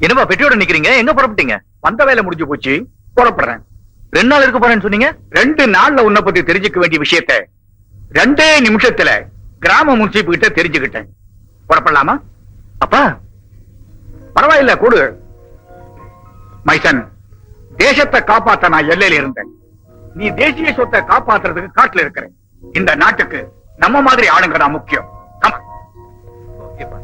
என்னப்பா பெட்டியோட நிக்கிறீங்க? எங்க புறப்பட்டீங்க? வந்த வேலை முடிஞ்சு போச்சு, புறப்படுறேன். 2 நாள் இருக்க போறேன்னு சொன்னீங்க. 2 நாள்ல உன்னை பத்தி தெரிஞ்சுக்க வேண்டிய விஷயத்த 2 நிமிஷத்துல கிராம முன்சீப்பு கிட்ட தெரிஞ்சுக்கிட்டேன். புறப்படலாமா? அப்பா பரவாயில்ல, கூடு. மைசன், தேசத்தை காப்பாத்த நான் எல்லையில இருந்தேன். நீ தேசிய சொத்தை காப்பாத்துறதுக்கு காட்டுல இருக்கிற. இந்த நாட்டுக்கு நம்ம மாதிரி ஆளுங்க தான் முக்கியம். Come on. ஓகேப்பா.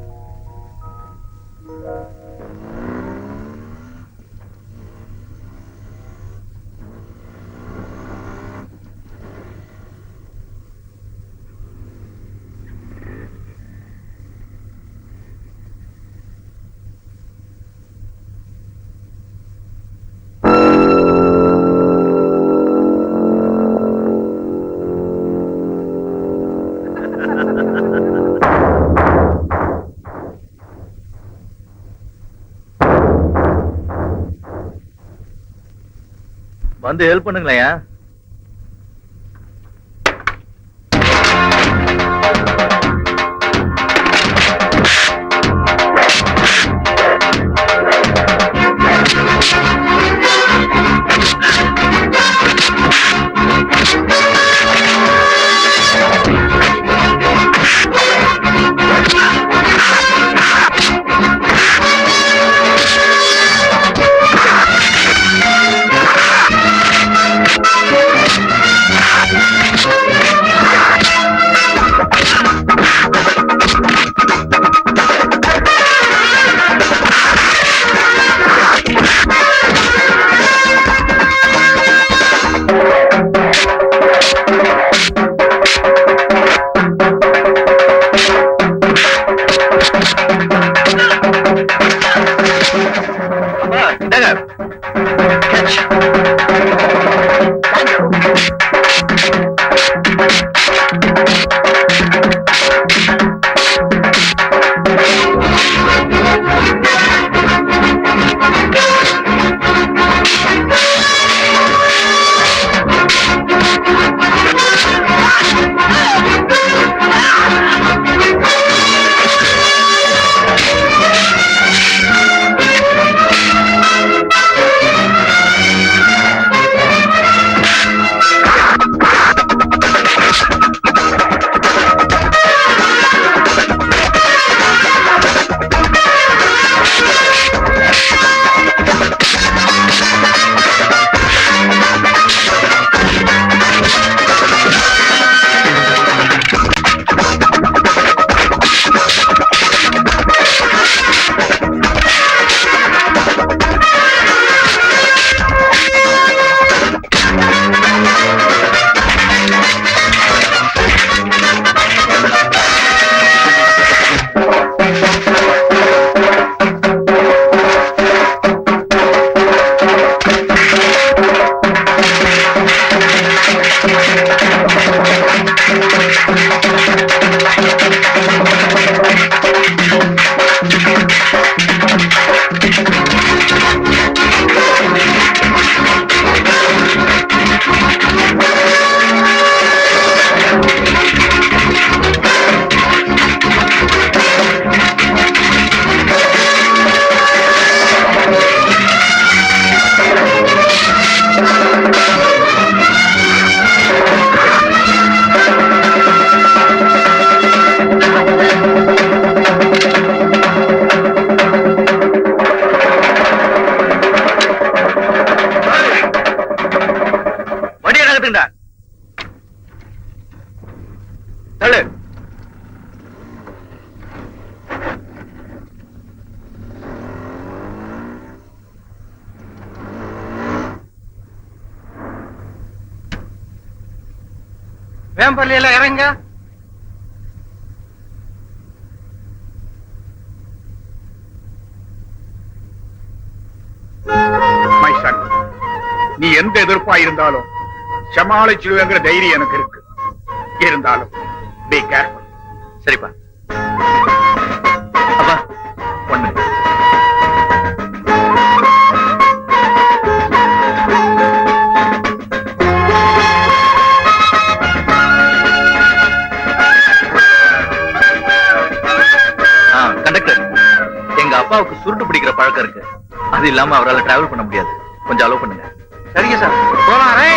வந்து ஹெல்ப் பண்ணுங்களேன். வேம்பள்ளியில இறங்க. மைசன், நீ எந்த எதிர்ப்பா இருந்தாலும் சமாளிச்சிடுவேங்கிற தைரியம் எனக்கு இருக்கு. இருந்தாலும் பி கேர்ஃபுல். சரிப்பா. அப்பா ஒண்ணு. கண்டக்டர், எங்க அப்பா அப்பாவுக்கு சுருட்டு பிடிக்கிற பழக்கம் இருக்கு. அது இல்லாம அவரால் டிராவல் பண்ண முடியாது. கொஞ்சம் அலோவ் பண்ணுங்க. சரிங்க சார், போலாம். ரை.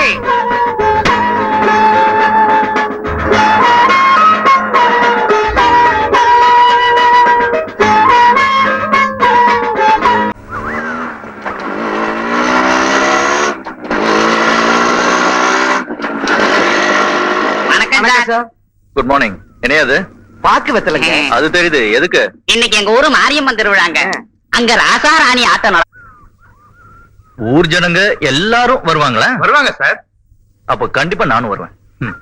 வணக்கம் சார். Good morning. என்ன அது? பாக்கு வெத்தலைங்க. அது தெரியுது. எதுக்கு? இன்னைக்கு எங்க ஊரு மாரியம்மன் திருவிழாங்க. அங்க ராசா ராணி ஆட்டம் ஊர் ஜனங்க எல்லாரும் வருவாங்களா? வருவாங்க சார். அப்ப கண்டிப்பா நானும் வருவேன். ம்.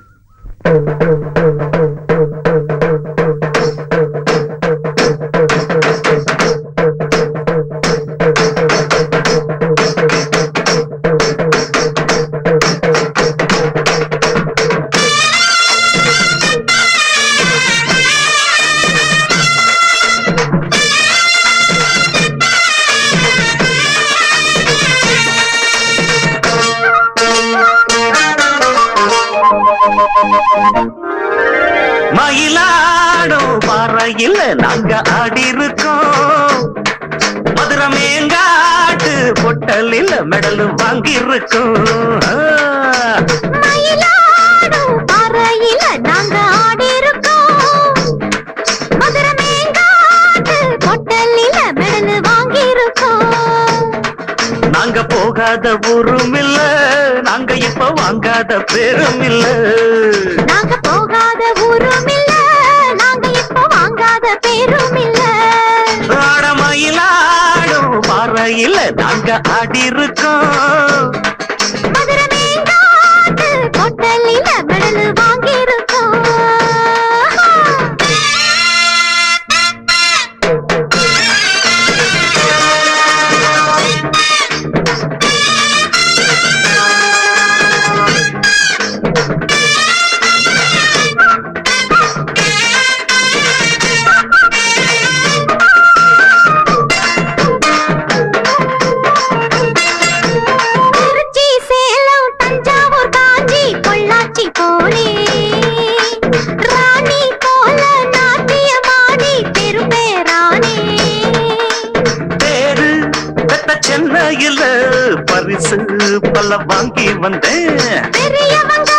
மயிலாடும் பாறையில் நாங்க ஆடி இருக்கோம். மதுரை மேங்காட்டு பொட்டலில் மெடல் வாங்கி இருக்கோம். மயிலாடும் பாறையில நாங்க ஆடி இருக்கோம். மதுரை மேங்காட்டு பொட்டலில மெடல் வாங்கி இருக்கோம். நாங்க போகாத ஊரும் இல்ல, நாங்க இப்ப வாங்காத பேரும் இல்ல. நாங்க போகாத ஊரும் இல்ல, நாங்க இப்ப வாங்காத பேரும் இல்ல. ஆட மயிலாடும் பாறையில் நாங்க ஆடி இருக்கோம். மதுரை மேங்காட்டு பொட்டலில மெடல் வாங்கி இருக்கோம். திருச்சி, சேலம், தஞ்சாவூர், காஞ்சி, பொள்ளாச்சி போலே ராணி போல நாட்டியமாடி பெரும்பேரானே. பேரு பெத்த சென்னையில பரிசு பல வாங்கி வந்தேன். பெரியவங்க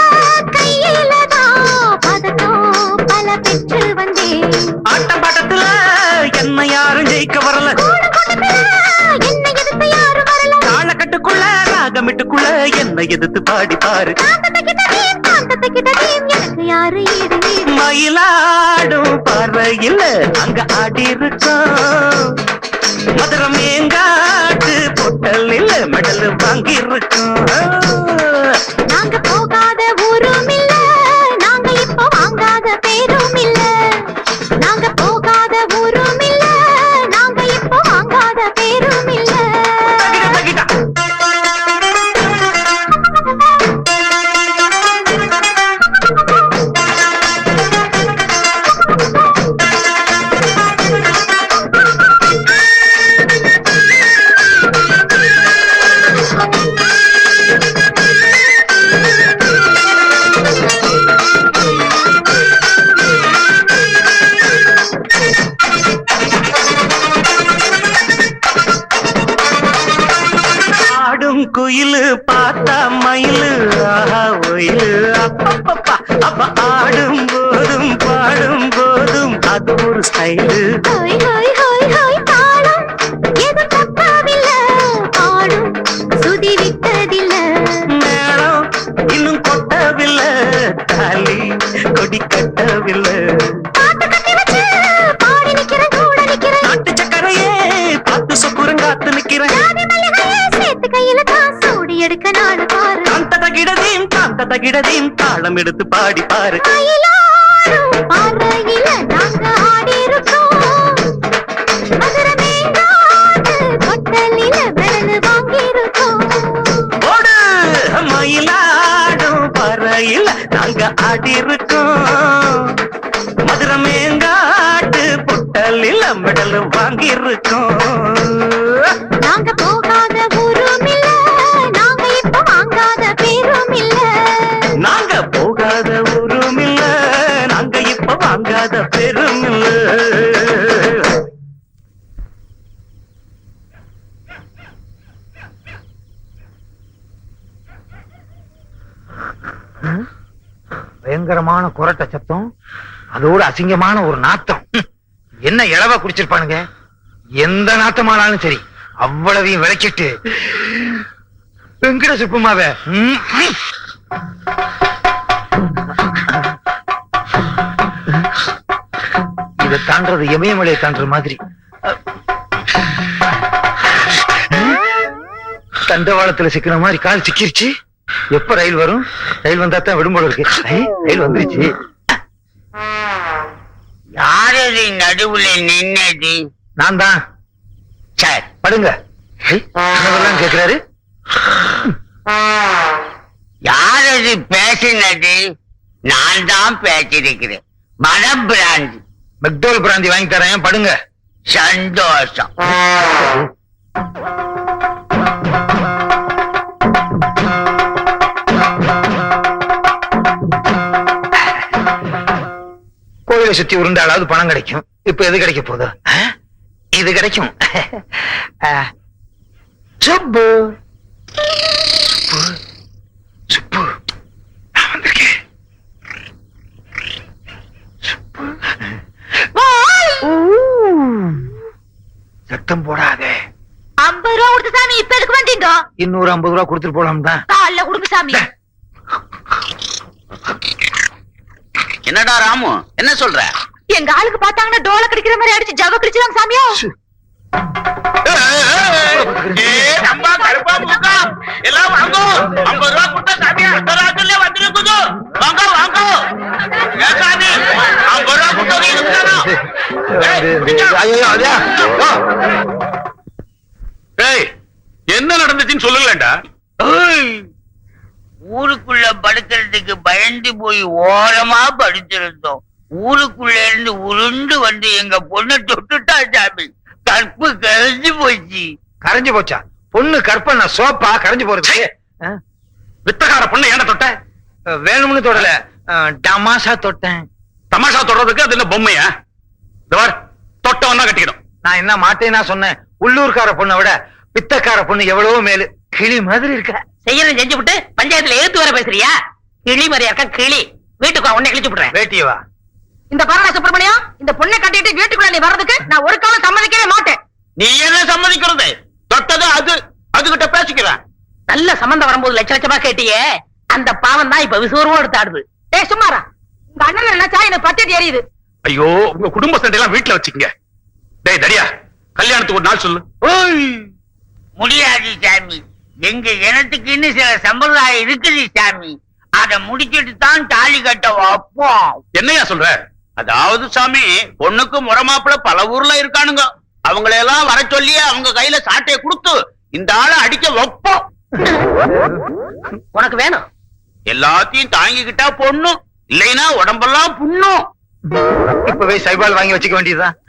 கையிலதான் பதக்கம் பல பெற்று வந்தேன். ஆட்டம் பாட்டத்துல என்ன யாரும் ஜெயிக்க வரல. கூட்டத்துல என்னை எதிர்த்து யாரும் வரல. காலக்கட்டுக்குள்ள ராகமிட்டுக்குள்ள என்ன எதிர்த்து பாடி பாரு. காந்தத்துக்கிட்டதையும் காந்தத்துக்கிட்டதையும் எனக்கு யாரு ஈடு ஈடு. மயிலாடும் பாறையில் அங்க ஆடி இருக்கோம். மதுரை மேங்காட்டு பொட்டலில் மெடல் வாங்கி இருக்கோம். நாங்க போகாத ஊரும் இல்ல, நாங்க இப்ப வாங்காத பேரும் இல்ல. நாங்க போகாத ஊரும் இல்ல, நாங்க இப்ப வாங்காத பேரும் இல்ல. தகிட, தகிட. ஆடும் குயிலு பார்த்தா மயிலு ஆஹா ஒயிலு அப்பப்பப்பா. அப்ப ஆடும் போதும் பாடும் போதும் அது ஒரு ஸ்டைலு. ஹோய் ஹோய் ஹோய் ஹோய் தாளம் எதுவும் தப்பாவில்ல, பாடும் சுதி விட்டதில்ல. மேளம் இன்னும் கொட்டவில்லை, தாலி கொடி கட்டவில்லை. பாட்டு கட்டி வச்சு பாடி நிக்கிறேன், கூட நிக்கிறேன். நாட்டு சக்கரையே பார்த்து சொக்குறங்காத்து நிக்கிறேன். ஜாதி மல்லிகையை சேர்த்து கையில தான் சூடி எடுக்க நாடு பாரு. காந்த தகிடதையும் தாளம் எடுத்து பாடி பாரு. மயிலாடும் பாறையில நாங்க ஆடி இருக்கோம். மதுரை மேங்காட்டு பொட்டலில மெடல் வாங்கி இருக்கோம். ஓடு மயிலாடும் பறையில் நாங்க ஆடி இருக்கோம். மதுரை மேங்காட்டு பொட்டலில் மெடல் வாங்கி இருக்கோம். நாங்க போகாத ஊரும் இல்ல, நாங்க இப்ப வாங்காத பேரும் இல்ல. நாங்க போகாத ஊரும் இல்ல, நாங்க இப்ப வாங்காத பெரும் இல்ல. பயங்கரமான குரட்ட சத்தம், அதோட அசிங்கமான ஒரு நாத்தம். என்ன இளவா குடிச்சிருப்பானுங்க. எந்த நாத்தமானாலும் சரி அவ்வளவையும் விளக்கிட்டு வெங்கட சுப்புமாவ இதை தாண்டது இமயமலையை தாண்டுற மாதிரி. தண்டவாளத்துல சிக்கின மாதிரி கால் சிக்கிருச்சு. எப்ப ரயில் வரும்? ரயில் வந்தா தான் விடும் போல இருக்கு. ரயில் வந்துருச்சு. யாரது நடுவுல நின்னது? நான் தான். சார் படுங்க. என்னவெல்லாம் கேக்குறாரு? யாரது பேசினது? நான் தான் பேசிருக்கிறேன். மனப்பிராந்தி. மெக்டோல் பிராந்தி வாங்கி தரேன், படுங்க. சந்தோஷம். கோயிலை சுத்தி உருண்டாலாவது பணம் கிடைக்கும். இப்ப எது கிடைக்க போகுது? இது கிடைக்கும். சுப்பு சுப்பு, நான் வந்திருக்கேன். சத்தம் போடாதே. 50 ரூபா கொடுத்து சாமி இப்ப எதுக்கு வந்தீங்க? இன்னொரு 50 ரூபா கொடுத்துட்டு போலாம் தான். காலைல கொடுங்க சாமி. என்னடா ராமு, என்ன சொல்ற? எங்க ஆளுக்கு பார்த்தாங்கன்னா டோல கடிக்கிற மாதிரி அடிச்சு ஜவ கடிச்சிடாங்க சாமியோ. எல்லாம் வாங்கோ. 50 ரூபா கொடுத்தா சாமி அடுத்த ராத்திரில வந்துருக்குது. வாங்க வாங்க. ஏன் சாமி 50 ரூபா கொடுத்தா என்ன நடந்துச்சுன்னு சொல்லுங்களேன்டா. ஊருக்குள்ள படுக்கிறதுக்கு பயந்து போய் ஓரமா படுத்திருந்தோம். ஊருக்குள்ள இருந்து உருண்டு வந்து எங்க பொண்ணை தொட்டுட்டா சாமி. கற்பு கரைஞ்சு போச்சு. கரைஞ்சு போச்சா? பொண்ணு கற்பனை சோப்பா கரைஞ்சு போறது? வித்தகார பொண்ணு ஏன்டா தொட்ட? வேணும்னு தொடல, டமாஷா தொட்டேன். தமாஷா தொடறதுக்கு அது என்ன பொம்மையா? தொட்டவன் தான் கட்டிக்கணும். நான் என்ன மாட்டேன்னா சொன்னேன். உள்ளூர்கார பொண்ணை விட பித்தக்கார பொண்ணு எவ்வளவோ மேலு. கிளி மாதிரி இருக்க. செய்யறது செஞ்சு விட்டு பஞ்சாயத்துல எழுத்து வர பேசுறியா? கிளி மாதிரியா இருக்க கிளி. வீட்டுக்கு உன்னை கிழிச்சு விடுறேன். வேட்டியவா? இந்த பாருடா சுப்பிரமணியம், இந்த பொண்ணை கட்டிட்டு வீட்டுக்குள்ள நீ வர்றதுக்கு நான் ஒரு காலம் சம்மதிக்கவே மாட்டேன். நீ என்ன சம்மதிக்கிறது? தொட்டது அது, அதுகிட்ட பேசிக்கிறேன். நல்ல சம்பந்தம் வரும்போது லட்ச லட்சமா கேட்டியே, அந்த பாவம் தான் இப்ப விசுவரமா எடுத்து ஆடுது. ஏய் சும்மாரா, உங்க அண்ணன் நினைச்சா எனக்கு பட்டேட் எரியுது. ஐயோ, உங்க குடும்ப சண்டையெல்லாம் வீட்டுல வச்சுக்கங்க. டேய் தடியா, கல்யாணத்துக்கு ஒரு நாள் சொல்லு. முடியாது சாமி. எங்க இனத்துக்குன்னு சில சம்பிரதாயம் இருக்குது சாமி. அத முடிச்சிட்டு தான் தாலி கட்ட வைப்போம். என்னையா சொல்ற? அதாவது சாமி, பொண்ணுக்கு முறமாப்பிள பல ஊர்ல இருக்கானுங்க. அவங்களையெல்லாம் வர சொல்லி அவங்க கையில சாட்டையை கொடுத்து இந்த ஆளை அடிக்க வைப்போம். உனக்கு வேணும்? எல்லாத்தையும் தாங்கிக்கிட்டா பொண்ணு, இல்லைன்னா உடம்பெல்லாம் புண்ணும். இப்பவே சைபால் வாங்கி வச்சுக்க வேண்டியதுதான்.